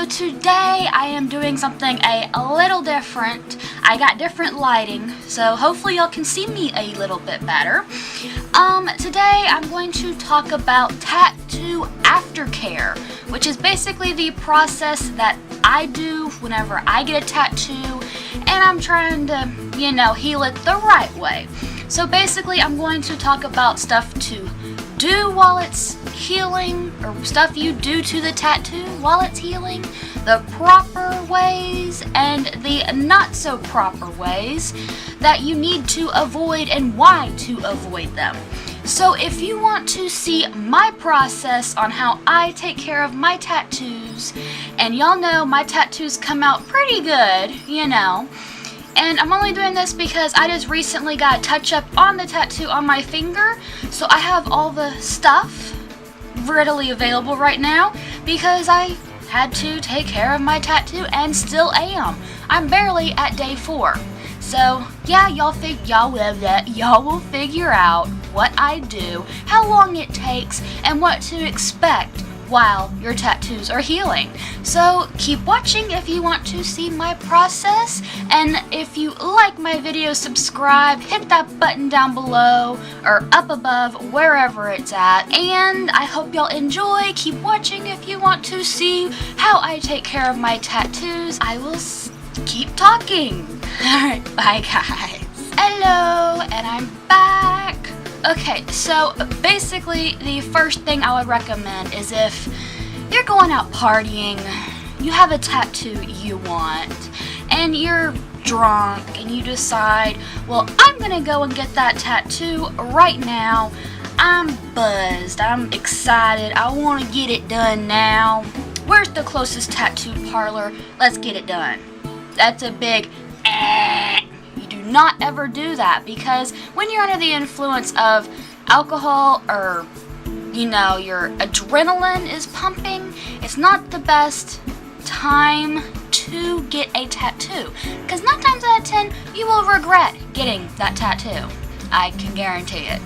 so today I am doing something a little different. I got different lighting, so hopefully y'all can see me a little bit better. Today I'm going to talk about tattoo aftercare, which is basically the process that I do whenever I get a tattoo, and I'm trying to, heal it the right way. So basically I'm going to talk about stuff to do while it's healing, or stuff you do to the tattoo while it's healing, the proper ways and the not so proper ways that you need to avoid and why to avoid them. So if you want to see my process on how I take care of my tattoos, and y'all know my tattoos come out pretty good, and I'm only doing this because I just recently got a touch-up on the tattoo on my finger, so I have all the stuff readily available right now because I had to take care of my tattoo and still am. I'm barely at day 4. So yeah, y'all will figure out what I do, how long it takes, and what to expect while your tattoos are healing. So keep watching if you want to see my process, and if you like my video, subscribe, hit that button down below or up above, wherever it's at, and I hope y'all enjoy. Keep watching if you want to see how I take care of my tattoos. I will keep talking. Alright, bye guys. Hello, and I'm back. Okay, so basically the first thing I would recommend is if you're going out partying, you have a tattoo you want, and you're drunk and you decide, well, I'm gonna go and get that tattoo right now. I'm buzzed, I'm excited, I want to get it done now. Where's the closest tattoo parlor? Let's get it done. That's a big You do not ever do that, because when you're under the influence of alcohol, or your adrenaline is pumping, it's not the best time to get a tattoo, because 9 times out of 10 you will regret getting that tattoo. I can guarantee it.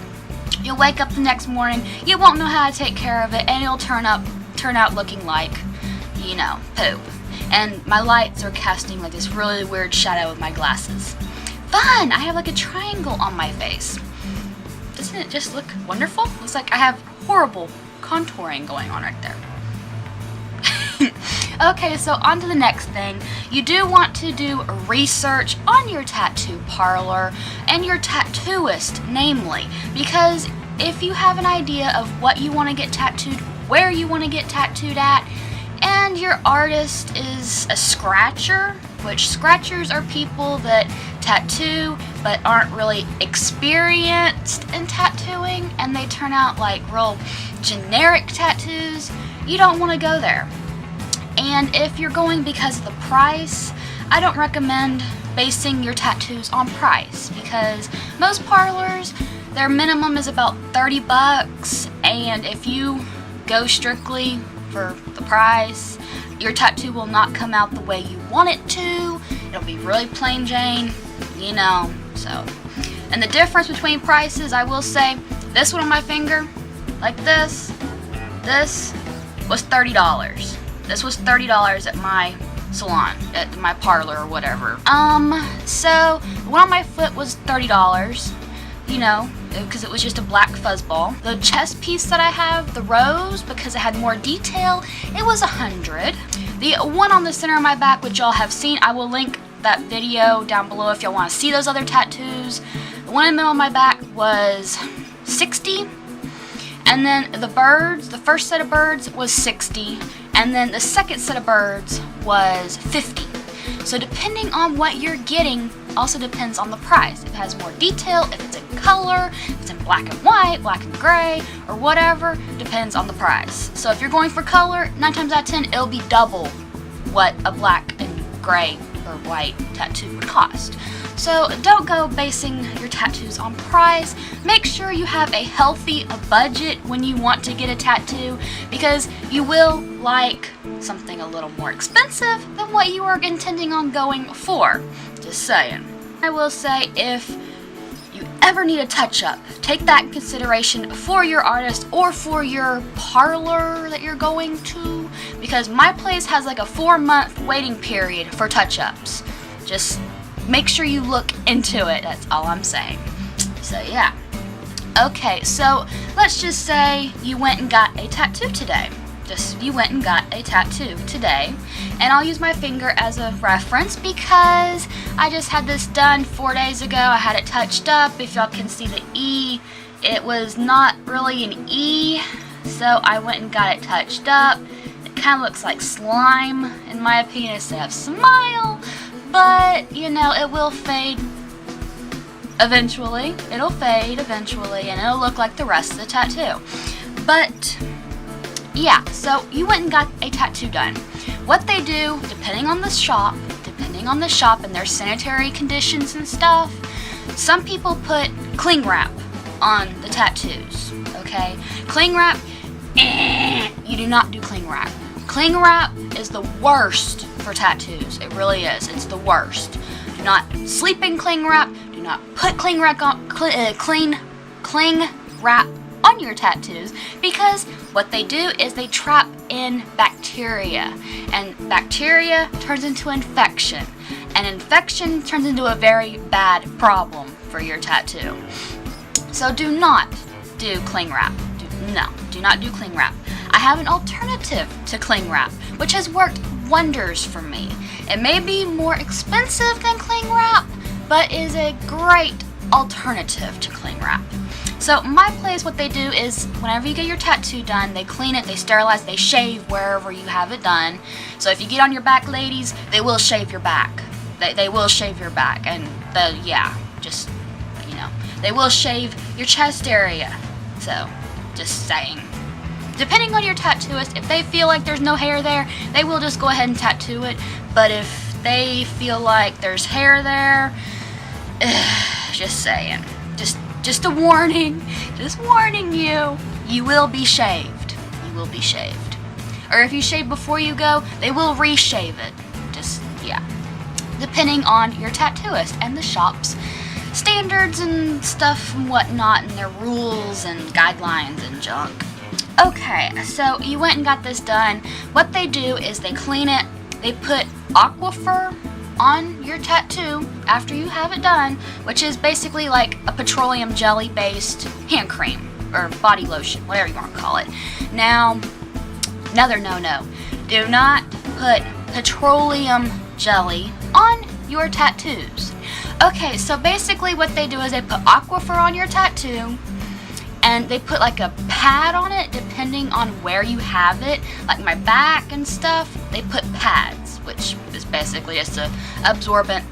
You'll wake up the next morning, you won't know how to take care of it, and it'll turn out looking like poop. And my lights are casting like this really weird shadow with my glasses. Fun! I have like a triangle on my face. Doesn't it just look wonderful? Looks like I have horrible contouring going on right there. Okay, so on to the next thing. You do want to do research on your tattoo parlor and your tattooist, namely, because if you have an idea of what you want to get tattooed, where you want to get tattooed at, and your artist is a scratcher, which scratchers are people that tattoo but aren't really experienced in tattooing, and they turn out like real generic tattoos, you don't want to go there. And if you're going because of the price, I don't recommend basing your tattoos on price, because most parlors, their minimum is about 30 bucks, and if you go strictly for the price, your tattoo will not come out the way you want it to. It'll be really plain Jane, so. And the difference between prices, I will say, this one on my finger, like this was $30. This was $30 at my salon, at my parlor or whatever. So the one on my foot was $30, because it was just a black fuzzball. The chest piece that I have, the rose, because it had more detail, it was $100. The one on the center of my back, which y'all have seen, I will link that video down below if y'all want to see those other tattoos. The one in the middle of my back was $60. And then the birds, the first set of birds was $60. And then the second set of birds was $50. So depending on what you're getting also depends on the price. If it has more detail, if it's in color, if it's in black and white, black and gray, or whatever, depends on the price. So if you're going for color, 9 times out of 10, it'll be double what a black and gray or white tattoo would cost. So don't go basing your tattoos on price. Make sure you have a healthy budget when you want to get a tattoo, because you will like something a little more expensive than what you are intending on going for. Just saying. I will say, if you ever need a touch-up, take that in consideration for your artist or for your parlor that you're going to, because my place has like a 4-month waiting period for touch-ups. Just make sure you look into it, that's all I'm saying. So yeah. Okay, so let's just say you went and got a tattoo today. You went and got a tattoo today, and I'll use my finger as a reference because I just had this done 4 days ago. I had it touched up. If y'all can see the E, it was not really an E, so I went and got it touched up. It kind of looks like slime in my opinion instead of smile, but you know, it will fade eventually. It'll fade eventually and it'll look like the rest of the tattoo. But yeah, so you went and got a tattoo done. What they do, depending on the shop and their sanitary conditions and stuff, some people put cling wrap on the tattoos, okay? Cling wrap, you do not do cling wrap. Cling wrap is the worst for tattoos. It really is. It's the worst. Do not sleep in cling wrap. Do not put cling wrap on, cling wrap on your tattoos, because what they do is they trap in bacteria, and bacteria turns into infection, and infection turns into a very bad problem for your tattoo. So do not do cling wrap. Do not do cling wrap. I have an alternative to cling wrap, which has worked wonders for me. It may be more expensive than cling wrap, but is a great alternative to cling wrap. So my place, what they do is whenever you get your tattoo done, they clean it, they sterilize, they shave wherever you have it done. So if you get on your back, ladies, they will shave your back. They will shave your back, and just, you know, they will shave your chest area. So, just saying. Depending on your tattooist, if they feel like there's no hair there, they will just go ahead and tattoo it. But if they feel like there's hair there, just saying. Just a warning, just warning you, you will be shaved. You will be shaved. Or if you shave before you go, they will reshave it. Just, yeah. Depending on your tattooist and the shop's standards and stuff and whatnot, and their rules and guidelines and junk. Okay, so you went and got this done. What they do is they clean it, they put AQUAPHOR on your tattoo after you have it done, which is basically like a petroleum jelly based hand cream or body lotion, whatever you want to call it. Now, another no-no, do not put petroleum jelly on your tattoos. Okay, so basically what they do is they put AQUAPHOR on your tattoo, and they put like a pad on it depending on where you have it. Like my back and stuff, they put pads, which is basically just a absorbent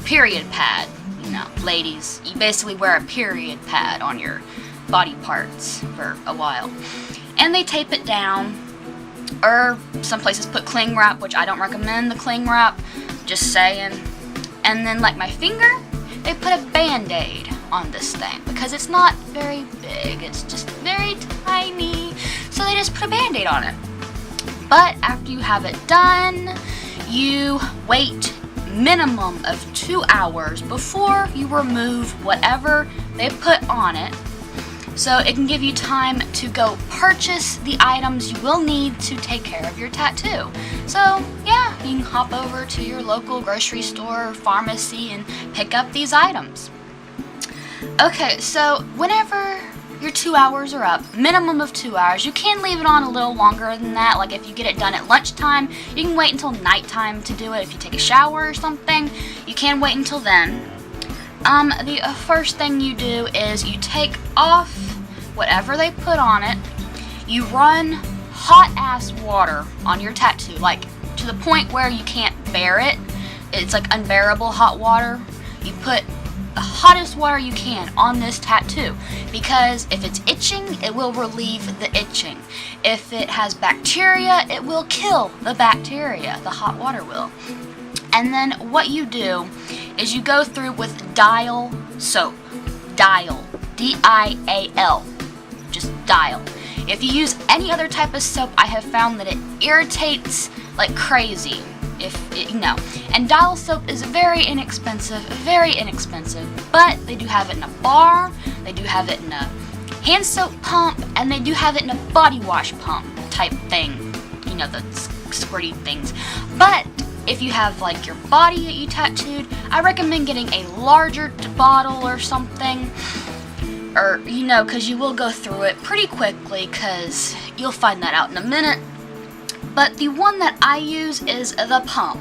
period pad. You know, ladies, you basically wear a period pad on your body parts for a while. And they tape it down, or some places put cling wrap, which I don't recommend the cling wrap, just saying. And then like my finger, they put a band-aid on this thing because it's not very big, it's just very tiny, so they just put a band-aid on it. But after you have it done, you wait minimum of 2 hours before you remove whatever they put on it, so it can give you time to go purchase the items you will need to take care of your tattoo. So yeah, you can hop over to your local grocery store or pharmacy and pick up these items. Okay, so whenever your 2 hours are up, minimum of 2 hours, you can leave it on a little longer than that. Like if you get it done at lunchtime, you can wait until nighttime to do it. If you take a shower or something, you can wait until then. The first thing you do is you take off whatever they put on it. You run hot ass water on your tattoo, like to the point where you can't bear it. It's like unbearable hot water. You put the hottest water you can on this tattoo, because if it's itching, it will relieve the itching. If it has bacteria, it will kill the bacteria. The hot water will. And then what you do is you go through with Dial soap. Dial. D-I-A-L. Just Dial. If you use any other type of soap, I have found that it irritates like crazy. And dial soap is very inexpensive, but they do have it in a bar, they do have it in a hand soap pump, and they do have it in a body wash pump type thing, the squirty things. But if you have like your body that you tattooed, I recommend getting a larger bottle or something, or because you will go through it pretty quickly, because you'll find that out in a minute. But the one that I use is the pump.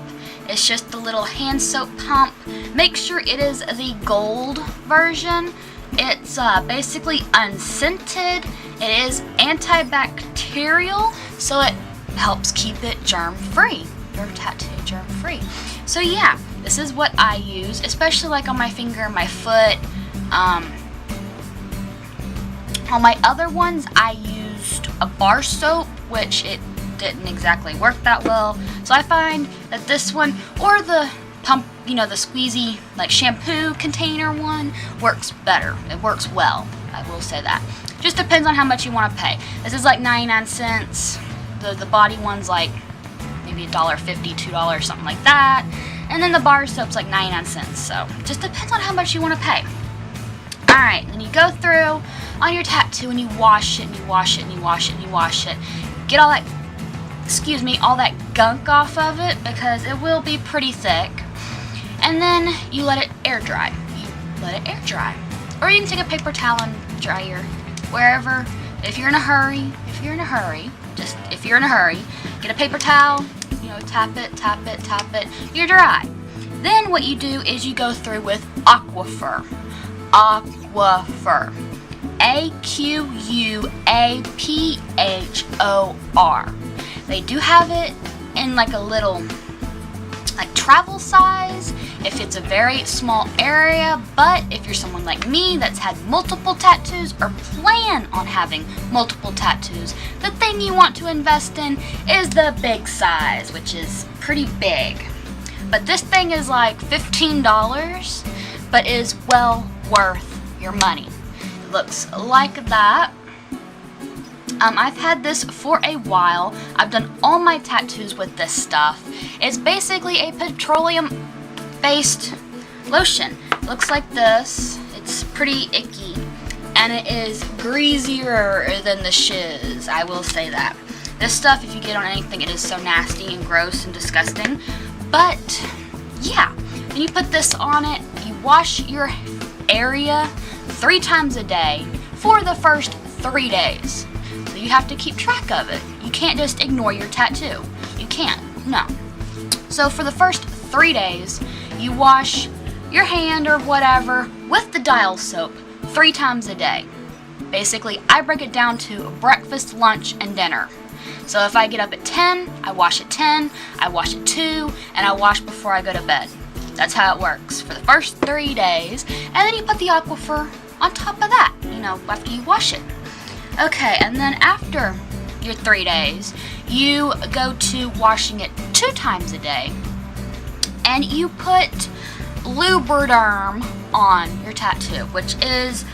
It's just the little hand soap pump. Make sure it is the gold version. It's basically unscented. It is antibacterial, so it helps keep it germ-free. Your tattoo germ-free. So yeah, this is what I use, especially like on my finger, my foot. On my other ones, I used a bar soap, which it didn't exactly work that well. So I find that this one, or the pump, the squeezy like shampoo container one, works better. It works well, I will say that. Just depends on how much you want to pay. This is like 99 cents. The body one's like maybe $1.50, $2, something like that. And then the bar soap's like 99 cents. So just depends on how much you want to pay. Alright, then you go through on your tattoo and you wash it and you wash it and you wash it and you wash it. Get all that, all that gunk off of it, because it will be pretty thick. And then you let it air dry. Or you can take a paper towel and dry your wherever. If you're in a hurry, get a paper towel, tap it, you're dry. Then what you do is you go through with AQUAPHOR. AQUAPHOR. AQUAPHOR. They do have it in like a little travel size if it's a very small area, but if you're someone like me that's had multiple tattoos or plan on having multiple tattoos, the thing you want to invest in is the big size, which is pretty big. But this thing is like $15, but is well worth your money. It looks like that. I've had this for a while. I've done all my tattoos with this stuff. It's basically a petroleum-based lotion. It looks like this. It's pretty icky, and it is greasier than the shiz, I will say that. This stuff, if you get on anything, it is so nasty and gross and disgusting. But, yeah. Then you put this on it. You wash your area 3 times a day for the first 3 days. You have to keep track of it. You can't just ignore your tattoo. You can't, no. So for the first 3 days, you wash your hand or whatever with the dial soap 3 times a day. Basically, I break it down to breakfast, lunch, and dinner. So if I get up at 10, I wash at 10, I wash at 2, and I wash before I go to bed. That's how it works for the first 3 days. And then you put the AQUAPHOR on top of that, after you wash it. Okay, and then after your 3 days, you go to washing it 2 times a day, and you put LUBRIDERM on your tattoo, which is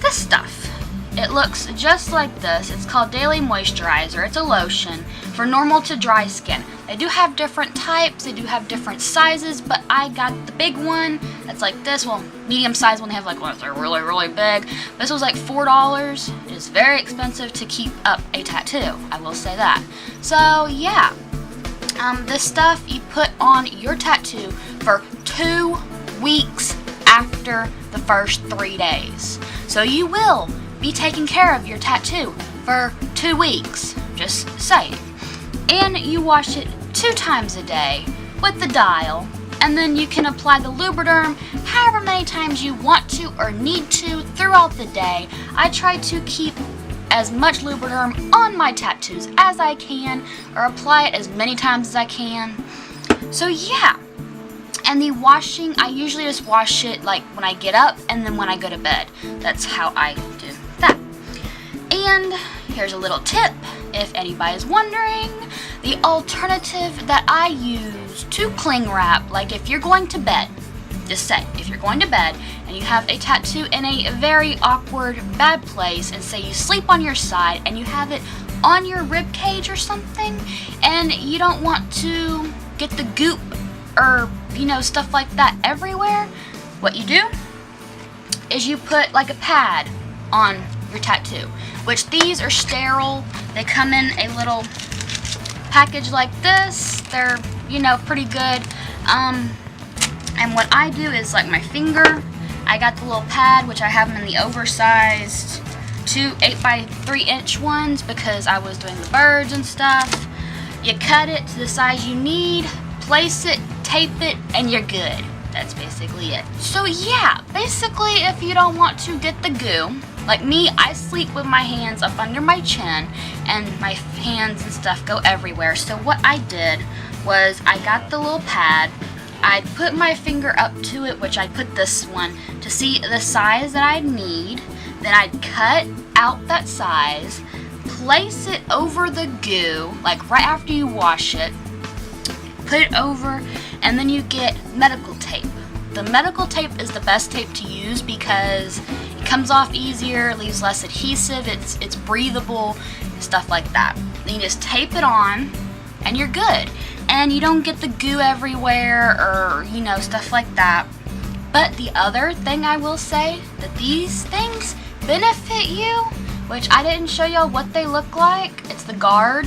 this stuff. It looks just like this. It's called Daily Moisturizer. It's a lotion for normal to dry skin. They do have different types, they do have different sizes, but I got the big one that's like this. Well, medium size one, they have like ones that are really, really big. This was like $4. It is very expensive to keep up a tattoo, I will say that. So yeah, this stuff you put on your tattoo for 2 weeks after the first 3 days. So you will be taking care of your tattoo for 2 weeks, just saying. And you wash it 2 times a day with the dial, and then you can apply the LUBRIDERM however many times you want to or need to throughout the day. I try to keep as much LUBRIDERM on my tattoos as I can, or apply it as many times as I can. So yeah. And the washing, I usually just wash it like when I get up and then when I go to bed. That's how I do that. And here's a little tip, if anybody is wondering. The alternative that I use to cling wrap, like if you're going to bed, just say, if you're going to bed and you have a tattoo in a very awkward, bad place, and say you sleep on your side and you have it on your rib cage or something, and you don't want to get the goop or, you know, stuff like that everywhere, what you do is you put like a pad on your tattoo, which these are sterile. They come in a little package like this. They're, you know, pretty good. And what I do is, like, my finger, I got the little pad, which I have them in the oversized 2 8x3" ones because I was doing the birds and stuff. You cut it to the size you need, place it, tape it, and you're good. That's basically it. So yeah, basically if you don't want to get the goo, like me, I sleep with my hands up under my chin and my hands and stuff go everywhere. So what I did was I got the little pad, I put my finger up to it, which I put this one to see the size that I need. Then I'd cut out that size, place it over the goo, like right after you wash it, put it over, and then you get medical tape. The medical tape is the best tape to use because it comes off easier, leaves less adhesive, it's breathable, stuff like that. Then you just tape it on, and you're good. And you don't get the goo everywhere or, you know, stuff like that. But the other thing I will say, that these things benefit you, which I didn't show y'all what they look like. It's the Guard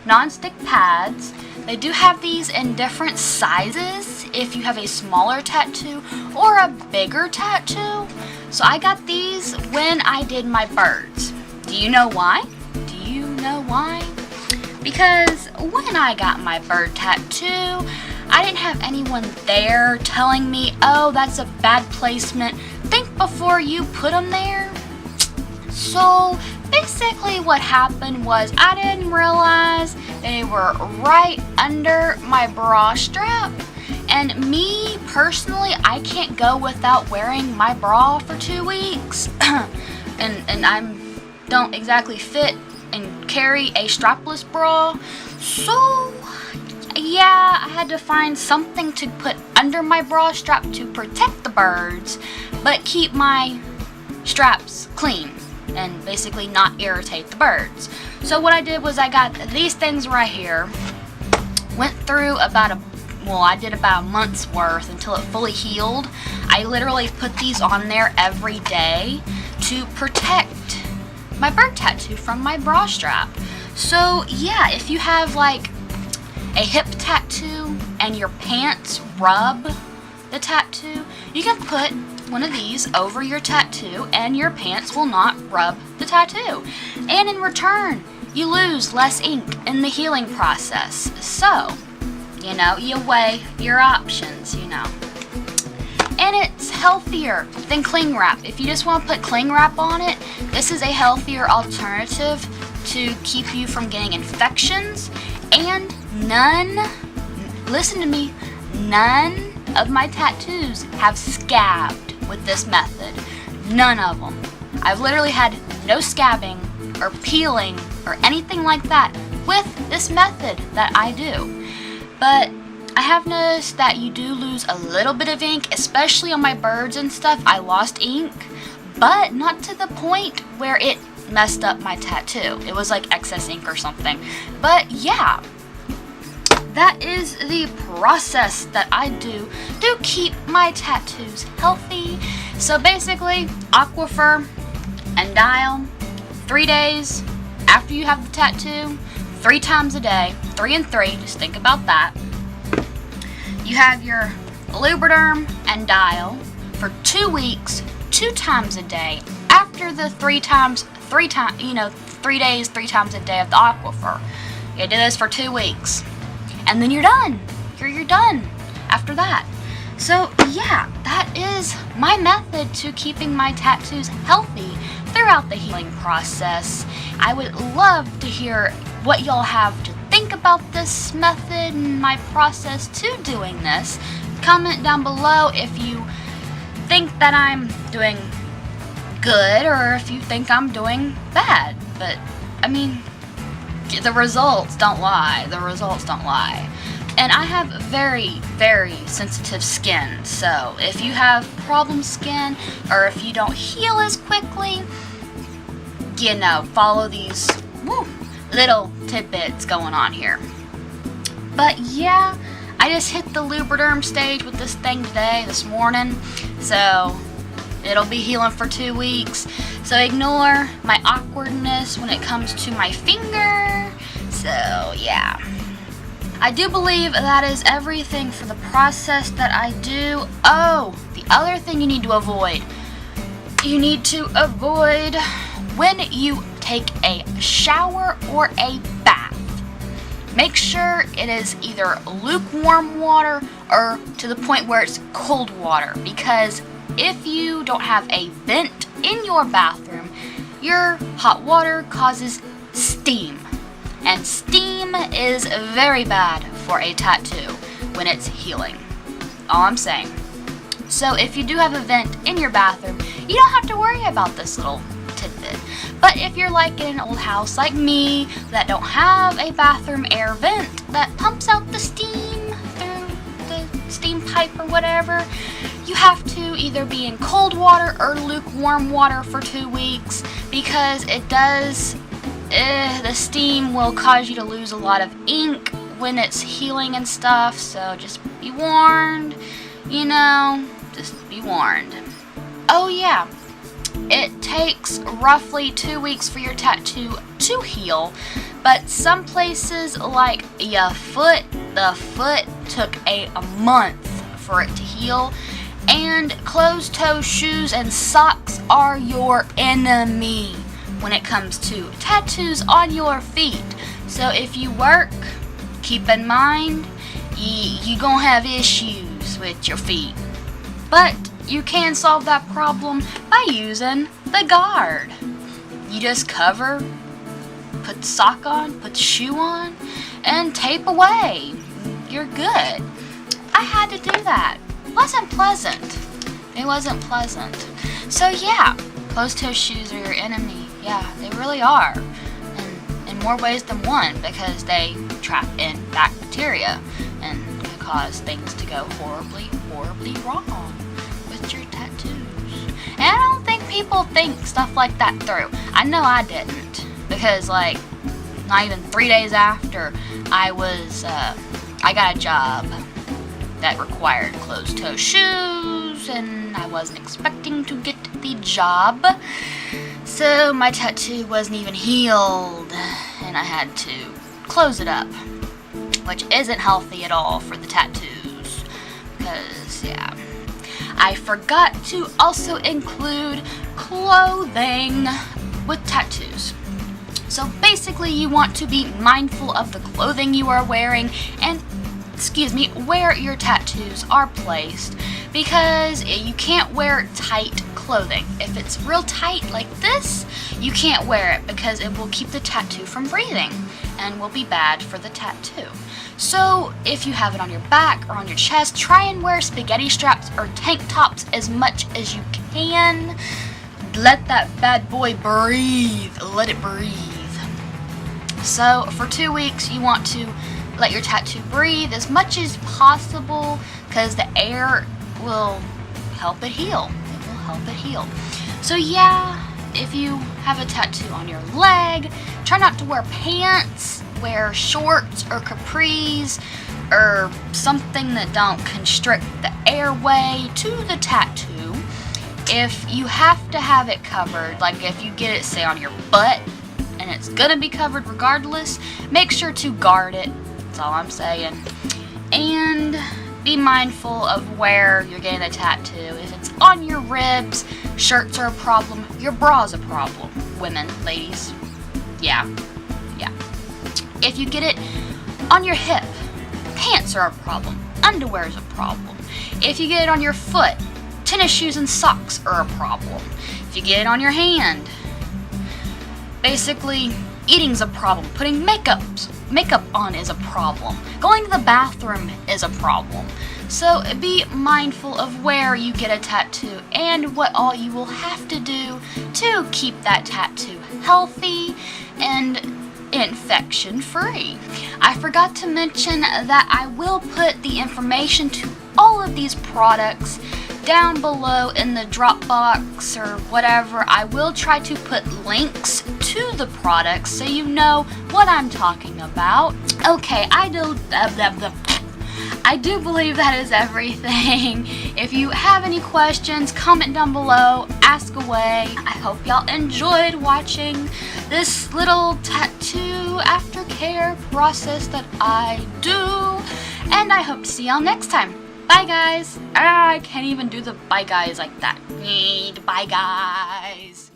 non-stick pads. They do have these in different sizes if you have a smaller tattoo or a bigger tattoo. So I got these when I did my birds. Do you know why? Do you know why? Because when I got my bird tattoo, I didn't have anyone there telling me, oh, that's a bad placement. Think before you put them there. So basically what happened was I didn't realize they were right under my bra strap. And me personally, I can't go without wearing my bra for 2 weeks. and I don't exactly fit and carry a strapless bra. So yeah, I had to find something to put under my bra strap to protect the birds, but keep my straps clean and basically not irritate the birds. So what I did was I got these things right here, went through I did about a month's worth until it fully healed. I literally put these on there every day to protect my bird tattoo from my bra strap. So yeah, if you have like a hip tattoo and your pants rub the tattoo, you can put one of these over your tattoo and your pants will not rub the tattoo. And in return, you lose less ink in the healing process. So, you know, you weigh your options, you know. And it's healthier than cling wrap. If you just want to put cling wrap on it, this is a healthier alternative to keep you from getting infections. And listen to me, none of my tattoos have scabbed with this method. None of them. I've literally had no scabbing or peeling or anything like that with this method that I do. But I have noticed that you do lose a little bit of ink, especially on my birds and stuff. I lost ink, but not to the point where it messed up my tattoo. It was like excess ink or something. But yeah, that is the process that I do to keep my tattoos healthy. So basically, AQUAPHOR and dial 3 days after you have the tattoo, 3 times a day, 3 and 3, just think about that. You have your LUBRIDERM and dial for 2 weeks, 2 times a day. After the 3 days, 3 times a day of the AQUAPHOR. You do this for 2 weeks. And then you're done. You're done after that. So yeah, that is my method to keeping my tattoos healthy throughout the healing process. I would love to hear what y'all have to think about this method and my process to doing this. Comment down below if you think that I'm doing good or if you think I'm doing bad. But I mean, the results don't lie. The results don't lie. And I have very, very sensitive skin. So if you have problem skin or if you don't heal as quickly, you know, follow these little tidbits going on here. But yeah, I just hit the LUBRIDERM stage with this thing this morning, so it'll be healing for 2 weeks. So ignore my awkwardness when it comes to my finger. So yeah. I do believe that is everything for the process that I do. Oh, the other thing you need to avoid. You need to avoid when you take a shower or a bath. Make sure it is either lukewarm water or to the point where it's cold water, because if you don't have a vent in your bathroom, your hot water causes steam. And steam is very bad for a tattoo when it's healing. All I'm saying. So if you do have a vent in your bathroom, you don't have to worry about this little tidbit. But if you're like in an old house like me that don't have a bathroom air vent that pumps out the steam through the steam pipe or whatever, you have to either be in cold water or lukewarm water for 2 weeks, because it does, the steam will cause you to lose a lot of ink when it's healing and stuff, so just be warned, you know, just be warned. Oh yeah, it takes roughly 2 weeks for your tattoo to heal, but some places like your foot, the foot took a month for it to heal. And closed-toe shoes and socks are your enemy when it comes to tattoos on your feet. So if you work, keep in mind, you gonna have issues with your feet. But you can solve that problem by using the guard. You just cover, put the sock on, put the shoe on, and tape away. You're good. I had to do that. Wasn't pleasant. It wasn't pleasant. So yeah, closed-toe shoes are your enemy. Yeah, they really are. And in more ways than one, because they trap in bacteria and can cause things to go horribly, horribly wrong with your tattoos. And I don't think people think stuff like that through. I know I didn't, because like not even 3 days after I got a job that required closed-toe shoes, and I wasn't expecting to get the job, so my tattoo wasn't even healed, and I had to close it up, which isn't healthy at all for the tattoos, because yeah, I forgot to also include clothing with tattoos. So basically you want to be mindful of the clothing you are wearing and where your tattoos are placed, because you can't wear tight clothing. If it's real tight like this, you can't wear it because it will keep the tattoo from breathing and will be bad for the tattoo. So if you have it on your back or on your chest, try and wear spaghetti straps or tank tops as much as you can. Let that bad boy breathe. Let it breathe. So for 2 weeks, you want to let your tattoo breathe as much as possible, because the air will help it heal. It will help it heal. So yeah, if you have a tattoo on your leg, try not to wear pants. Wear shorts or capris or something that don't constrict the airway to the tattoo. If you have to have it covered, like if you get it, say, on your butt, and it's gonna be covered regardless, make sure to guard it. That's all I'm saying. And be mindful of where you're getting the tattoo. If it's on your ribs, shirts are a problem. Your bra's a problem. Women, ladies. Yeah. If you get it on your hip, pants are a problem. Underwear is a problem. If you get it on your foot, tennis shoes and socks are a problem. If you get it on your hand, basically eating's a problem. Putting makeup on is a problem. Going to the bathroom is a problem. So be mindful of where you get a tattoo and what all you will have to do to keep that tattoo healthy and infection-free. I forgot to mention that I will put the information to all of these products down below in the Dropbox or whatever. I will try to put links to the products so you know what I'm talking about. Okay, I I do believe that is everything. If you have any questions, comment down below, ask away. I hope y'all enjoyed watching this little tattoo aftercare process that I do, and I hope to see y'all next time. Bye guys. I can't even do the bye guys like that. Bye guys.